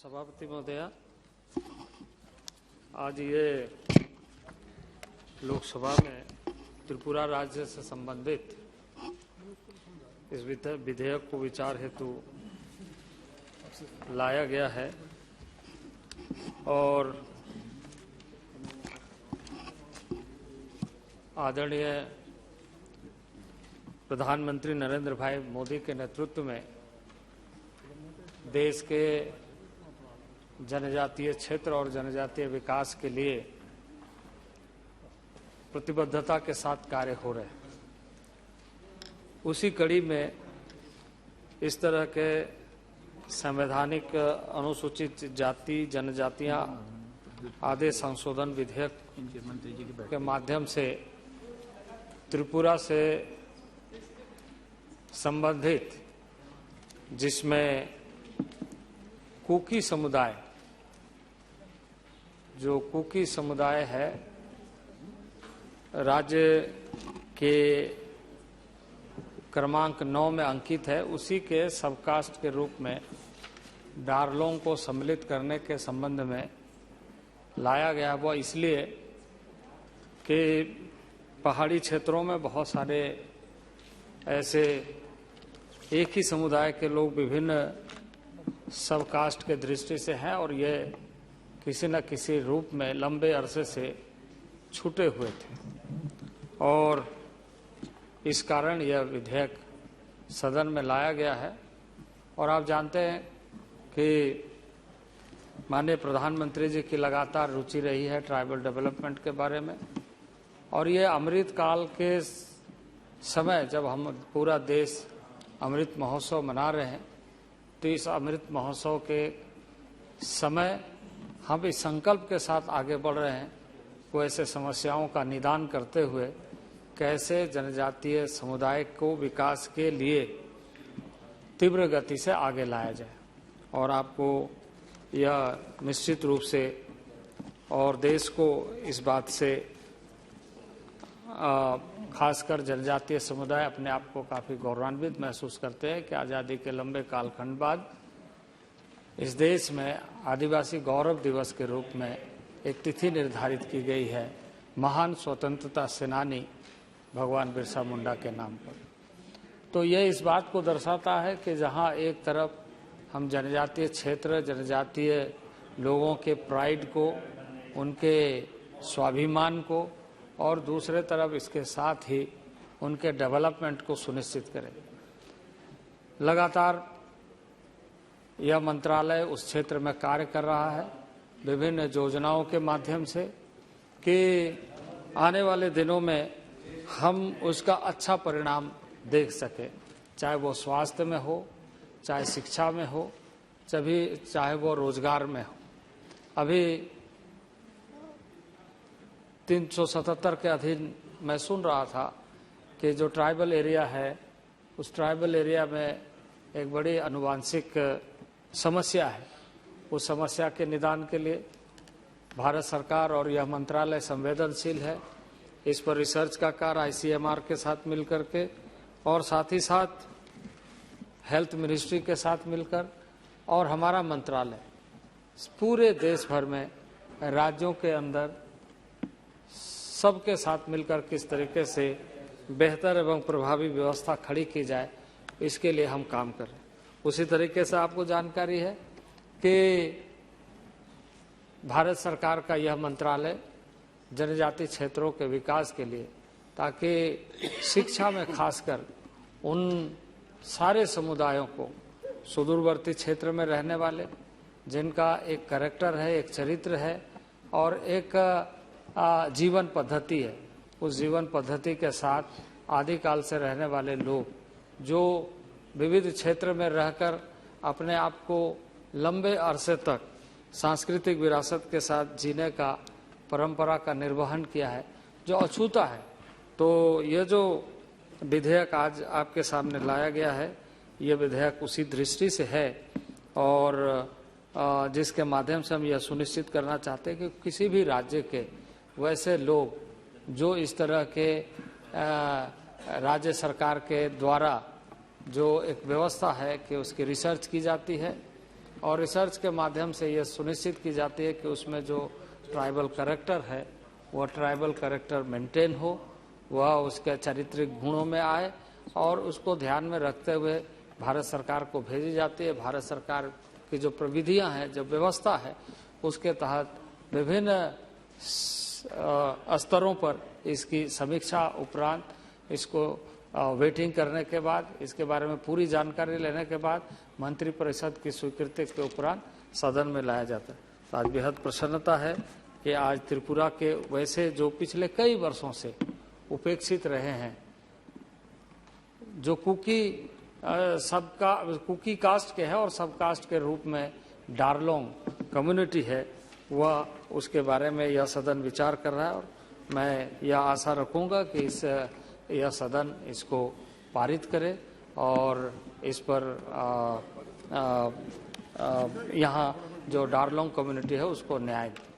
सभापति महोदय, आज ये लोकसभा में त्रिपुरा राज्य से संबंधित इस विधेयक को विचार हेतु लाया गया है और आदरणीय प्रधानमंत्री नरेंद्र भाई मोदी के नेतृत्व में देश के जनजातीय क्षेत्र और जनजातीय विकास के लिए प्रतिबद्धता के साथ कार्य हो रहे हैं। उसी कड़ी में इस तरह के संवैधानिक अनुसूचित जाति जनजातियां आदि संशोधन विधेयक के माध्यम से त्रिपुरा से संबंधित, जिसमें कुकी समुदाय, जो कुकी समुदाय है, राज्य के क्रमांक 9 में अंकित है, उसी के सबकास्ट के रूप में डारलोंग को सम्मिलित करने के संबंध में लाया गया। वह इसलिए कि पहाड़ी क्षेत्रों में बहुत सारे ऐसे एक ही समुदाय के लोग विभिन्न सब कास्ट के दृष्टि से हैं और ये किसी न किसी रूप में लंबे अरसे से छूटे हुए थे और इस कारण यह विधेयक सदन में लाया गया है। और आप जानते हैं कि माननीय प्रधानमंत्री जी की लगातार रुचि रही है ट्राइबल डेवलपमेंट के बारे में, और ये अमृत काल के समय जब हम पूरा देश अमृत महोत्सव मना रहे हैं, तो इस अमृत महोत्सव के समय हम इस संकल्प के साथ आगे बढ़ रहे हैं को ऐसे समस्याओं का निदान करते हुए कैसे जनजातीय समुदाय को विकास के लिए तीव्र गति से आगे लाया जाए। और आपको यह निश्चित रूप से और देश को इस बात से खासकर जनजातीय समुदाय अपने आप को काफ़ी गौरवान्वित महसूस करते हैं कि आज़ादी के लंबे कालखंड बाद इस देश में आदिवासी गौरव दिवस के रूप में एक तिथि निर्धारित की गई है महान स्वतंत्रता सेनानी भगवान बिरसा मुंडा के नाम पर। तो यह इस बात को दर्शाता है कि जहां एक तरफ हम जनजातीय क्षेत्र, जनजातीय लोगों के प्राइड को, उनके स्वाभिमान को, और दूसरे तरफ इसके साथ ही उनके डेवलपमेंट को सुनिश्चित करें। लगातार यह मंत्रालय उस क्षेत्र में कार्य कर रहा है विभिन्न योजनाओं के माध्यम से कि आने वाले दिनों में हम उसका अच्छा परिणाम देख सकें, चाहे वो स्वास्थ्य में हो, चाहे शिक्षा में हो, चाहे वो रोजगार में हो। अभी 377 के अधीन मैं सुन रहा था कि जो ट्राइबल एरिया है, उस ट्राइबल एरिया में एक बड़ी आनुवांशिक समस्या है। उस समस्या के निदान के लिए भारत सरकार और यह मंत्रालय संवेदनशील है। इस पर रिसर्च का कार्य ICMR के साथ मिलकर के और साथ ही साथ हेल्थ मिनिस्ट्री के साथ मिलकर और हमारा मंत्रालय पूरे देश भर में राज्यों के अंदर सबके साथ मिलकर किस तरीके से बेहतर एवं प्रभावी व्यवस्था खड़ी की जाए, इसके लिए हम काम कर रहे हैं। उसी तरीके से आपको जानकारी है कि भारत सरकार का यह मंत्रालय जनजातीय क्षेत्रों के विकास के लिए, ताकि शिक्षा में खासकर उन सारे समुदायों को, सुदूरवर्ती क्षेत्र में रहने वाले जिनका एक कैरेक्टर है, एक चरित्र है और एक जीवन पद्धति है, उस जीवन पद्धति के साथ आदिकाल से रहने वाले लोग जो विविध क्षेत्र में रहकर अपने आप को लंबे अरसे तक सांस्कृतिक विरासत के साथ जीने का, परंपरा का निर्वहन किया है, जो अछूता है। तो ये जो विधेयक आज आपके सामने लाया गया है, ये विधेयक उसी दृष्टि से है और जिसके माध्यम से हम यह सुनिश्चित करना चाहते हैं कि किसी भी राज्य के वैसे लोग जो इस तरह के राज्य सरकार के द्वारा जो एक व्यवस्था है कि उसकी रिसर्च की जाती है और रिसर्च के माध्यम से ये सुनिश्चित की जाती है कि उसमें जो ट्राइबल कैरेक्टर है वह ट्राइबल कैरेक्टर मेंटेन हो, वह उसके चारित्रिक गुणों में आए, और उसको ध्यान में रखते हुए भारत सरकार को भेजी जाती है। भारत सरकार की जो प्रविधियां हैं, जो व्यवस्था है, उसके तहत विभिन्न स्तरों पर इसकी समीक्षा उपरांत इसको वेटिंग करने के बाद, इसके बारे में पूरी जानकारी लेने के बाद मंत्रिपरिषद की स्वीकृति के उपरांत सदन में लाया जाता है। तो आज बेहद प्रसन्नता है कि आज त्रिपुरा के वैसे जो पिछले कई वर्षों से उपेक्षित रहे हैं, जो कुकी कास्ट के है और सब कास्ट के रूप में डारलोंग कम्युनिटी है, वह उसके बारे में यह सदन विचार कर रहा है। और मैं यह आशा रखूंगा कि यह सदन इसको पारित करे और इस पर यहाँ जो डारलोंग कम्युनिटी है उसको न्याय दे।